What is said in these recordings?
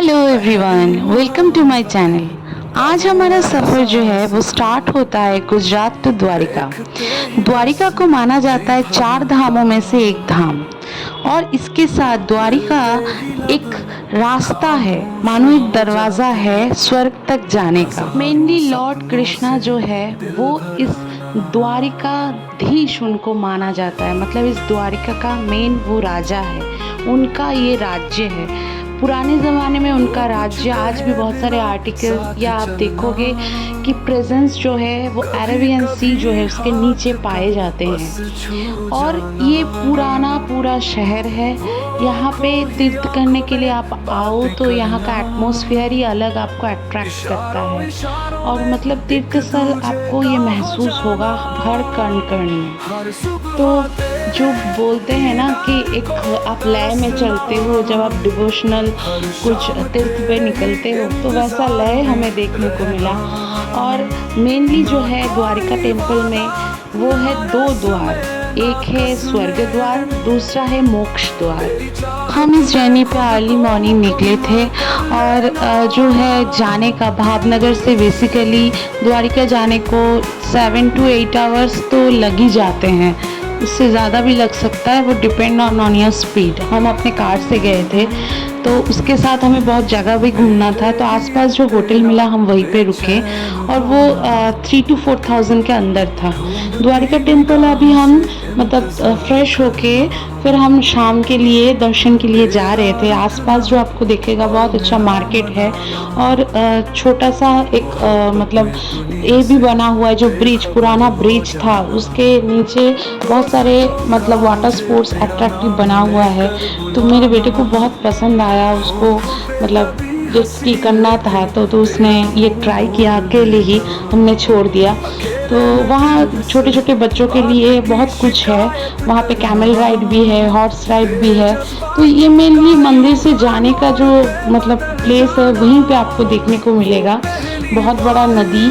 Hello everyone, welcome to my channel. आज हमारा सफ़र जो है वो स्टार्ट होता है गुजरात टू द्वारिका। द्वारिका को माना जाता है 4 धामों में से एक धाम, और इसके साथ द्वारिका एक रास्ता है, मानो एक दरवाज़ा है स्वर्ग तक जाने का। मेनली लॉर्ड कृष्णा जो है वो इस द्वारिकाधीश उनको माना जाता है, मतलब इस द्वारिका का मेन वो राजा है, उनका ये राज्य है। पुराने ज़माने में उनका राज्य, आज भी बहुत सारे आर्टिकल या आप देखोगे कि प्रेजेंस जो है वो अरेबियन सी जो है उसके नीचे पाए जाते हैं। और ये पुराना पूरा शहर है। यहाँ पे तीर्थ करने के लिए आप आओ तो यहाँ का एटमॉस्फेयर ही अलग आपको अट्रैक्ट करता है, और मतलब तीर्थ स्थल आपको ये महसूस होगा हर कण कण में। तो जो बोलते हैं ना कि एक आप लय में चलते हो, जब आप डिवोशनल कुछ तीर्थ पे निकलते हो, तो वैसा लय हमें देखने को मिला। और मेनली जो है द्वारिका टेम्पल में वो है 2 द्वार, एक है स्वर्ग द्वार, दूसरा है मोक्ष द्वार। हम इस जर्नी पे अर्ली मॉर्निंग निकले थे, और जो है जाने का भावनगर से बेसिकली द्वारिका जाने को 7 to 8 आवर्स तो लग ही जाते हैं, उससे ज़्यादा भी लग सकता है, वो डिपेंड ऑन योर स्पीड। हम अपने कार से गए थे, तो उसके साथ हमें बहुत जगह भी घूमना था, तो आसपास जो होटल मिला हम वहीं पे रुके, और वो 3 to 4,000 के अंदर था। द्वारिका टेम्पल अभी हम मतलब फ्रेश होके फिर हम शाम के लिए दर्शन के लिए जा रहे थे। आसपास जो आपको दिखेगा बहुत अच्छा मार्केट है, और छोटा सा एक मतलब ये भी बना हुआ है, जो ब्रिज, पुराना ब्रिज था, उसके नीचे बहुत सारे मतलब वाटर स्पोर्ट्स अट्रैक्टिव बना हुआ है। तो मेरे बेटे को बहुत पसंद आया, उसको मतलब जिसकी करना था तो उसने ये ट्राई किया, अकेले ही हमने छोड़ दिया। तो वहाँ छोटे छोटे बच्चों के लिए बहुत कुछ है, वहाँ पे कैमल राइड भी है, हॉर्स राइड भी है। तो ये मेनली मंदिर से जाने का जो मतलब प्लेस है वहीं पे आपको देखने को मिलेगा। बहुत बड़ा नदी,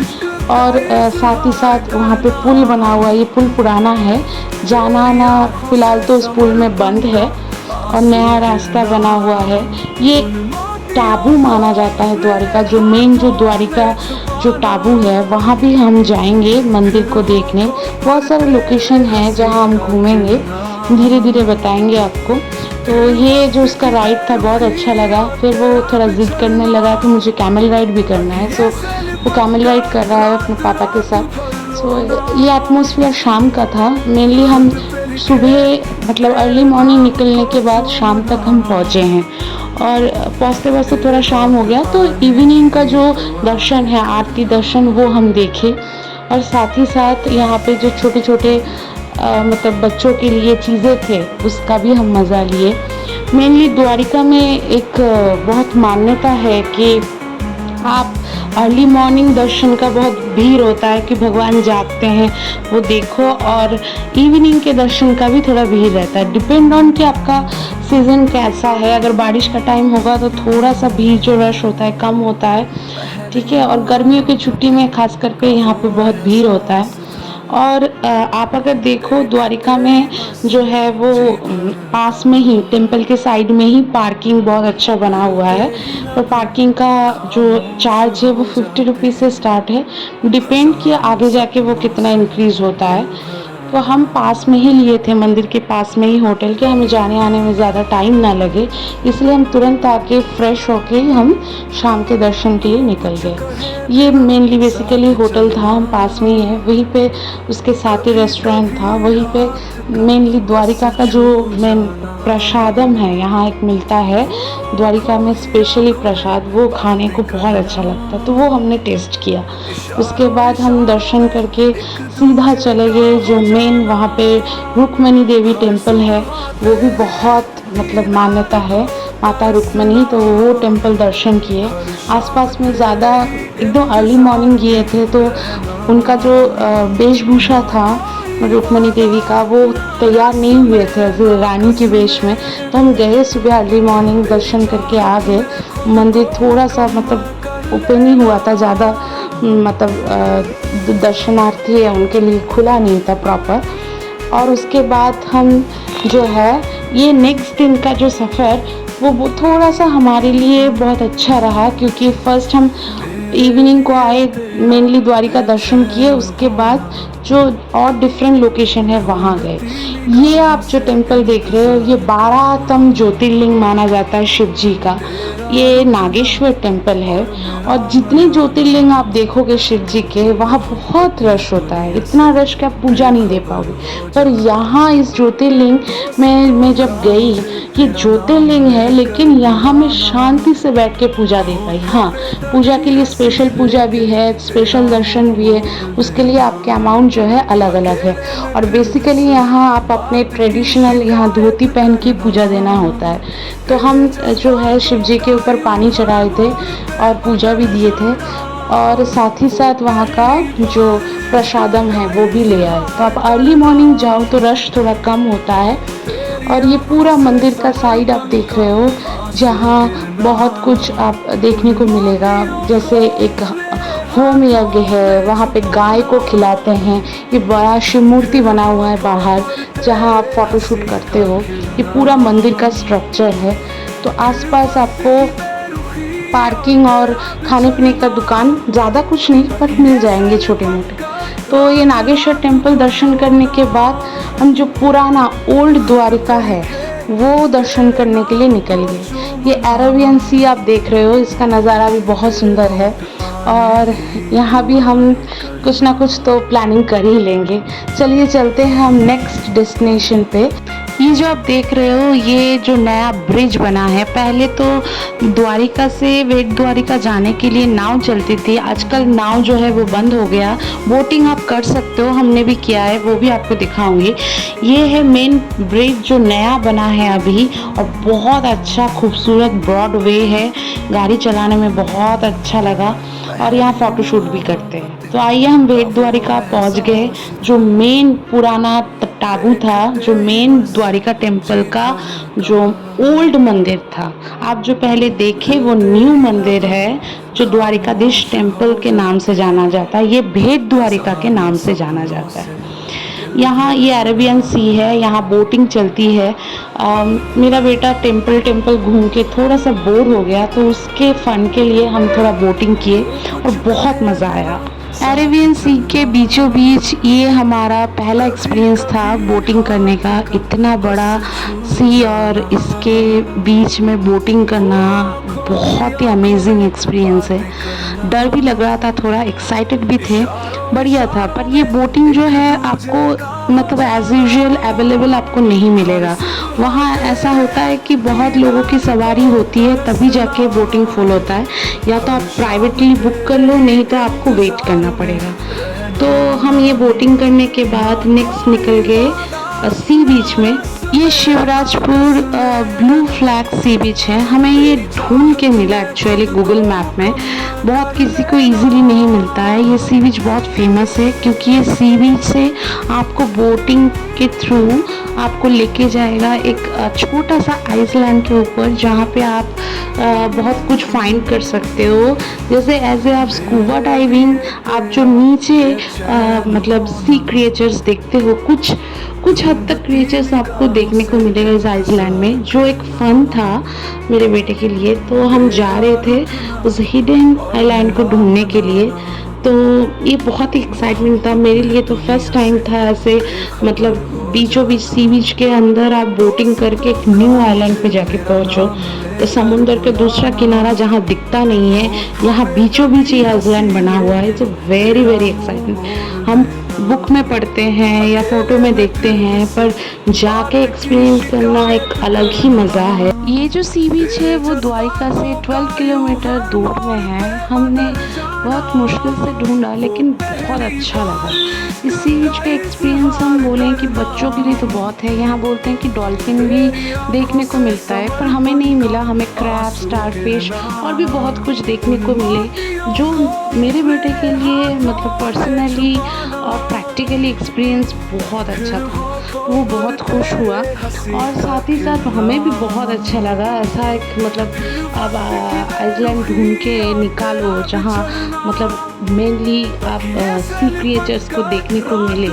और साथ ही साथ वहाँ पे पुल बना हुआ है। ये पुल पुराना है, जाना आना फिलहाल तो उस पुल में बंद है, और नया रास्ता बना हुआ है। ये टाबू माना जाता है द्वारिका, जो मेन जो द्वारिका जो टाबू है वहाँ भी हम जाएंगे मंदिर को देखने। बहुत सारे लोकेशन हैं जहाँ हम घूमेंगे, धीरे धीरे बताएंगे आपको। तो ये जो उसका राइड था बहुत अच्छा लगा। फिर वो थोड़ा जिद करने लगा कि मुझे कैमल राइड भी करना है, सो वो कैमल राइड कर रहा है अपने पापा के साथ। सो ये एटमॉस्फेयर शाम का था। मेनली हम सुबह मतलब अर्ली मॉर्निंग निकलने के बाद शाम तक हम पहुँचे हैं, और पहुँचते पहुँचते थोड़ा शाम हो गया, तो इवनिंग का जो दर्शन है, आरती दर्शन, वो हम देखे। और साथ ही साथ यहाँ पे जो छोटे छोटे मतलब बच्चों के लिए चीज़ें थे उसका भी हम मज़ा लिए। मेनली द्वारिका में एक बहुत मान्यता है कि आप अर्ली मॉर्निंग दर्शन का बहुत भीड़ होता है कि भगवान जागते हैं वो देखो, और इवनिंग के दर्शन का भी थोड़ा भीड़ रहता है, डिपेंड ऑन कि आपका सीज़न कैसा है। अगर बारिश का टाइम होगा तो थोड़ा सा भीड़ जो रश होता है कम होता है, ठीक है। और गर्मियों की छुट्टी में खास करके यहाँ पे बहुत भीड़ होता है। और आप अगर देखो द्वारिका में जो है वो पास में ही टेम्पल के साइड में ही पार्किंग बहुत अच्छा बना हुआ है। और पार्किंग का जो चार्ज है वो 50 रुपीज़ से स्टार्ट है, डिपेंड कि आगे जाके वो कितना इंक्रीज़ होता है। तो हम पास में ही लिए थे, मंदिर के पास में ही होटल के, हमें जाने आने में ज़्यादा टाइम ना लगे, इसलिए हम तुरंत आके फ्रेश होके ही हम शाम के दर्शन के लिए निकल गए। ये मेनली बेसिकली होटल था, हम पास में ही है, वहीं पे उसके साथ ही रेस्टोरेंट था। वहीं पे मेनली द्वारिका का जो मेन प्रसादम है यहाँ एक मिलता है द्वारिका में, स्पेशली प्रसाद, वो खाने को बहुत अच्छा लगता है, तो वो हमने टेस्ट किया। उसके बाद हम दर्शन करके सीधा चले गए जो मेन वहाँ पे रुक्मणी देवी टेम्पल है, वो भी बहुत मतलब मान्यता है माता रुक्मणी, तो वो टेम्पल दर्शन किए। आसपास में ज़्यादा एकदम अर्ली मॉर्निंग गए थे, तो उनका जो वेशभूषा था रुक्मणी देवी का वो तैयार नहीं हुए थे रानी के वेश में, तो हम गए सुबह अर्ली मॉर्निंग, दर्शन करके आ गए। मंदिर थोड़ा सा मतलब ओपन ही हुआ था, ज़्यादा मतलब दर्शनार्थी है उनके लिए खुला नहीं था प्रॉपर। और उसके बाद हम जो है ये नेक्स्ट दिन का जो सफ़र वो थोड़ा सा हमारे लिए बहुत अच्छा रहा, क्योंकि फर्स्ट हम इवनिंग को आए, मेनली द्वारिका दर्शन किए, उसके बाद जो और डिफरेंट लोकेशन है वहाँ गए। ये आप जो टेम्पल देख रहे हो, ये 12तम ज्योतिर्लिंग माना जाता है शिव जी का। ये नागेश्वर टेम्पल है, और जितने ज्योतिर्लिंग आप देखोगे शिव जी के, वहाँ बहुत रश होता है, इतना रश कि आप पूजा नहीं दे पाओगे। पर यहाँ इस ज्योतिर्लिंग में मैं जब गई, ये ज्योतिर्लिंग है लेकिन यहाँ मैं शांति से बैठ के पूजा दे पाई। हाँ, पूजा के लिए स्पेशल पूजा भी है, स्पेशल दर्शन भी है, उसके लिए आपके अमाउंट जो है अलग अलग है। और बेसिकली यहाँ आप अपने ट्रेडिशनल यहाँ धोती पहन के पूजा देना होता है। तो हम जो है शिव जी के ऊपर पानी चढ़ाए थे और पूजा भी दिए थे, और साथ ही साथ वहाँ का जो प्रसादम है वो भी ले आए। तो आप अर्ली मॉर्निंग जाओ तो रश थोड़ा कम होता है। और ये पूरा मंदिर का साइड आप देख रहे हो, जहाँ बहुत कुछ आप देखने को मिलेगा। जैसे एक होम यज्ञ है, वहाँ पे गाय को खिलाते हैं। ये बड़ा शिव मूर्ति बना हुआ है बाहर, जहाँ आप फोटोशूट करते हो। ये पूरा मंदिर का स्ट्रक्चर है। तो आसपास आपको पार्किंग और खाने पीने का दुकान ज़्यादा कुछ नहीं पर मिल जाएंगे छोटे मोटे। तो ये नागेश्वर टेम्पल दर्शन करने के बाद हम जो पुराना ओल्ड द्वारिका है वो दर्शन करने के लिए निकल गए। ये अरेबियन सी आप देख रहे हो, इसका नज़ारा भी बहुत सुंदर है, और यहाँ भी हम कुछ ना कुछ तो प्लानिंग कर ही लेंगे। चलिए चलते हैं हम नेक्स्ट डेस्टिनेशन पे। ये जो आप देख रहे हो, ये जो नया ब्रिज बना है, पहले तो द्वारिका से बेट द्वारिका जाने के लिए नाव चलती थी। आजकल नाव जो है वो बंद हो गया। बोटिंग आप कर सकते हो, हमने भी किया है, वो भी आपको दिखाऊंगी। ये है मेन ब्रिज जो नया बना है अभी, और बहुत अच्छा खूबसूरत ब्रॉड वे है। गाड़ी चलाने में बहुत अच्छा लगा, और यहाँ फ़ोटोशूट भी करते हैं। तो आइए हम बेट द्वारिका पहुँच गए, जो मेन पुराना टाबू था, जो मेन द्वारिका टेम्पल का जो ओल्ड मंदिर था। आप जो पहले देखे वो न्यू मंदिर है, जो द्वारिकाधीश टेम्पल के नाम से जाना जाता है। ये भेट द्वारिका के नाम से जाना जाता है। यहाँ ये अरेबियन सी है, यहाँ बोटिंग चलती है। मेरा बेटा टेम्पल घूम के थोड़ा सा बोर हो गया, तो उसके फ़न के लिए हम थोड़ा बोटिंग किए और बहुत मज़ा आया। अरेबियन सी के बीचों बीच ये हमारा पहला एक्सपीरियंस था बोटिंग करने का। इतना बड़ा सी और इसके बीच में बोटिंग करना बहुत ही अमेजिंग एक्सपीरियंस है। डर भी लग रहा था, थोड़ा एक्साइटेड भी थे, बढ़िया था। पर ये बोटिंग जो है आपको मतलब एज यूजुअल अवेलेबल आपको नहीं मिलेगा। वहाँ ऐसा होता है कि बहुत लोगों की सवारी होती है तभी जाके बोटिंग फुल होता है, या तो आप प्राइवेटली बुक कर लो, नहीं तो आपको वेट करना पड़ेगा। तो हम ये बोटिंग करने के बाद नेक्स्ट निकल गए सी बीच में। ये शिवराजपुर ब्लू फ्लैग सी बीच है। हमें ये ढूंढ के मिला एक्चुअली गूगल मैप में, बहुत किसी को इजीली नहीं मिलता है। ये सी बीच बहुत फेमस है, क्योंकि ये सी बीच से आपको बोटिंग के थ्रू आपको लेके जाएगा एक छोटा सा आइसलैंड के ऊपर, जहाँ पे आप बहुत कुछ फाइंड कर सकते हो। जैसे ऐसे आप स्कूबा डाइविंग, आप जो नीचे मतलब सी क्रिएचर्स देखते हो, कुछ हद तक क्रिएचर्स आपको देखने को मिलेगा इस आइसलैंड में, जो एक फन था मेरे बेटे के लिए। तो हम जा रहे थे उस हिडन आइलैंड को ढूंढने के लिए। तो ये बहुत ही एक्साइटमेंट था मेरे लिए। तो फर्स्ट टाइम था ऐसे, मतलब बीचों बीच सी बीच के अंदर आप बोटिंग करके एक न्यू आइलैंड पे जाके पहुंचो। तो समुंदर के दूसरा किनारा जहाँ दिखता नहीं है, यहाँ बीचों बीच ये आइलैंड बना हुआ है। तो वेरी वेरी एक्साइटिंग। हम बुक में पढ़ते हैं या फोटो में देखते हैं, पर जाके एक्सपीरियंस करना एक अलग ही मज़ा है। ये जो सी बीच है वो द्वारिका से 12 किलोमीटर दूर में है। हमने बहुत मुश्किल से ढूंढा, लेकिन बहुत अच्छा लगा। इस सी बीच का एक्सपीरियंस हम बोलें कि बच्चों के लिए तो बहुत है। यहाँ बोलते हैं कि डॉल्फिन भी देखने को मिलता है, पर हमें नहीं मिला। हमें क्रैब, स्टारफिश और भी बहुत कुछ देखने को मिले, जो मेरे बेटे के लिए मतलब पर्सनली और प्रैक्टिकली एक्सपीरियंस बहुत अच्छा था। वो बहुत खुश हुआ, और साथ ही साथ हमें भी बहुत अच्छा लगा। ऐसा एक मतलब अब आइसलैंड ढूंढ के निकालो जहाँ मतलब मेनली आप सी क्रिएचर्स को देखने को मिले,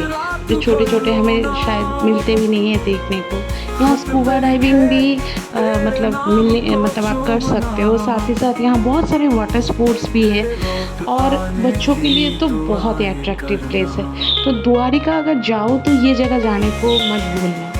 जो छोटे छोटे हमें शायद मिलते भी नहीं है देखने को। यहाँ स्कूबा डाइविंग भी मतलब आप कर सकते हो। साथ ही साथ यहाँ बहुत सारे वाटर स्पोर्ट्स भी है और बच्चों के लिए तो बहुत ही अट्रैक्टिव प्लेस है। तो द्वारिका अगर जाओ तो ये जगह जाने को मत भूलना।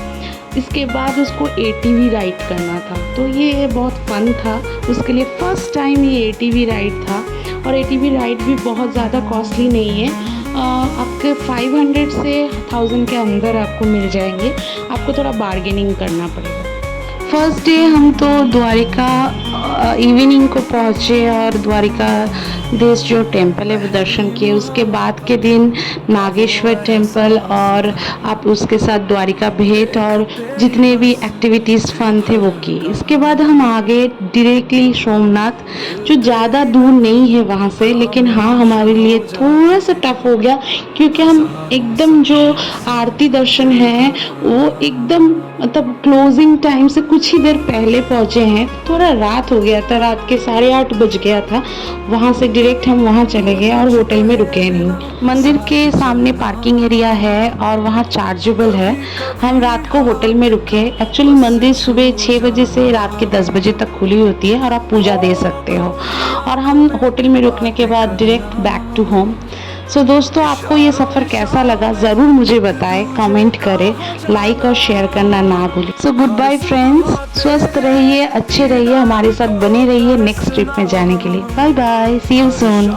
इसके बाद उसको एटीवी राइड करना था, तो ये बहुत फन था उसके लिए। फ़र्स्ट टाइम ये एटीवी राइड था और एटीवी राइड भी बहुत ज़्यादा कॉस्टली नहीं है। आपके 500 से 1000 के अंदर आपको मिल जाएंगे। आपको थोड़ा बार्गेनिंग करना पड़ेगा। फर्स्ट डे हम तो द्वारिका इवनिंग को पहुँचे और द्वारिका देश जो टेम्पल है वो दर्शन किए। उसके बाद के दिन नागेश्वर टेम्पल और आप उसके साथ द्वारिका भेंट और जितने भी एक्टिविटीज़ फन थे वो की। इसके बाद हम आगे डायरेक्टली सोमनाथ, जो ज़्यादा दूर नहीं है वहाँ से, लेकिन हाँ हमारे लिए थोड़ा सा टफ हो गया क्योंकि हम एकदम जो आरती दर्शन है वो एकदम मतलब क्लोजिंग टाइम से कुछ ही देर पहले पहुँचे हैं। थोड़ा रात हो गया था, रात के 8:30 बज गया था। वहाँ से डायरेक्ट हम वहाँ चले गए और होटल में रुके नहीं। मंदिर के सामने पार्किंग एरिया है और वहाँ चार्जेबल है। हम रात को होटल में रुके। एक्चुअली मंदिर सुबह 6 बजे से रात के 10 बजे तक खुली होती है और आप पूजा दे सकते हो। और हम होटल में रुकने के बाद डायरेक्ट बैक टू होम। सो दोस्तों, आपको ये सफ़र कैसा लगा ज़रूर मुझे बताएं, कमेंट करें, लाइक और शेयर करना ना भूलें। सो गुड बाय फ्रेंड्स, स्वस्थ रहिए, अच्छे रहिए, हमारे साथ बने रहिए नेक्स्ट ट्रिप में जाने के लिए। Bye bye, see you soon.